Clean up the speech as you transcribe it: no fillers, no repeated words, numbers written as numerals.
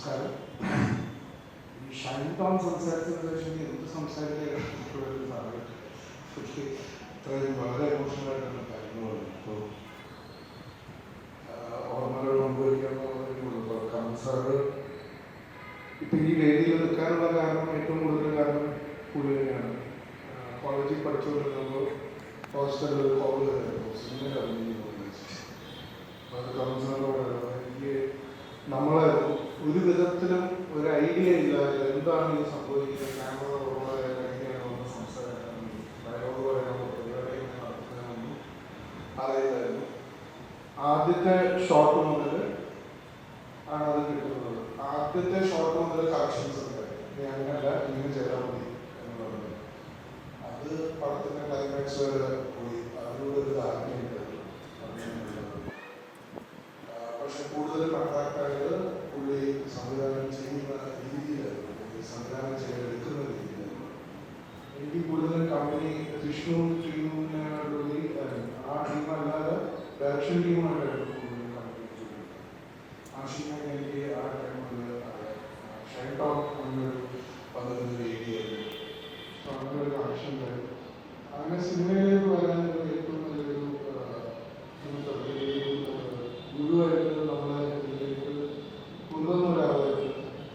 നമസ്കാരം. ഈ ഷൈൻ ടോം സംസാരിച്ചതിന് ശേഷം എന്ത് സംസാരിക്കാനുള്ള സാധ്യത ഇത്രയും വളരെ എമോഷണലായിട്ടുള്ള കാര്യങ്ങളാണ്. ഇപ്പോൾ ഓർമ്മകൾ പങ്കുവയ്ക്കാന്നുള്ളൂ. സാറ് ഇപ്പം ഈ വേദിയിൽ നിൽക്കാനുള്ള കാരണം ഏറ്റവും കൂടുതൽ കാരണം പുള്ളി തന്നെയാണ്. കോളേജിൽ പഠിച്ചുകൊണ്ടിരുന്നപ്പോൾ ഹോസ്റ്റലിൽ കോളേജ് ആയിരുന്നു, സിനിമയിൽ അഭിനയിക്കുന്നു. അത് കൗൺസിലറോട് എനിക്ക് നമ്മളെ ഒരു വിധത്തിലും ഒരു ഐഡിയ ഇല്ലാതെ എന്താണ് ഈ സംഭവിക്കുന്നത്, ക്യാമറ ഉള്ള എങ്ങനെയാണോ സംസാരിക്കാൻ ഡയലോഗ് പറയാനോ പരിപാടി നടത്തുന്നതിനൊന്നും അറിയില്ലായിരുന്നു. ആദ്യത്തെ ഷോട്ട് മുതൽ ആണ് അത് കിട്ടുന്നത്. ആദ്യത്തെ ഷോട്ട് മുതൽ കളക്ഷൻസ് ഉണ്ടായി. അങ്ങനല്ല, ഇങ്ങനെ ചെയ്താൽ മതി എന്ന് പറഞ്ഞു. അത് പടത്തിന്റെ ക്ലൈമാക്സ് വരെ പോയി. അതിലൂടെ ഒരു ധാരണയുണ്ട്. പക്ഷെ കൂടുതൽ കണക്കാക്കായത് പുള്ളി സംവിധാനം ചെയ്യുന്ന രീതിയിലായിരുന്നു, പുള്ളി സംവിധാനം ചെയ്തെടുക്കുന്ന രീതിയിലായിരുന്നു. എനിക്ക് കൂടുതൽ കമ്പനി വിഷ്ണു ടീമിനോടുകൂടി ആ ടീമല്ലാതെ ഡയറക്ഷൻ ടീമായിട്ടായിരുന്നു കൂടുതൽ കമ്പനി ചെയ്തത്. ആഷിഖിനെ എനിക്ക് ആ ടൈമിൽ ഷൈൻ ടോം എന്നൊരു 15 ഏരിയായിരുന്നു. അങ്ങനെ ഒരു കണക്ഷൻ ഉണ്ടായിരുന്നു. അങ്ങനെ സിനിമയിൽ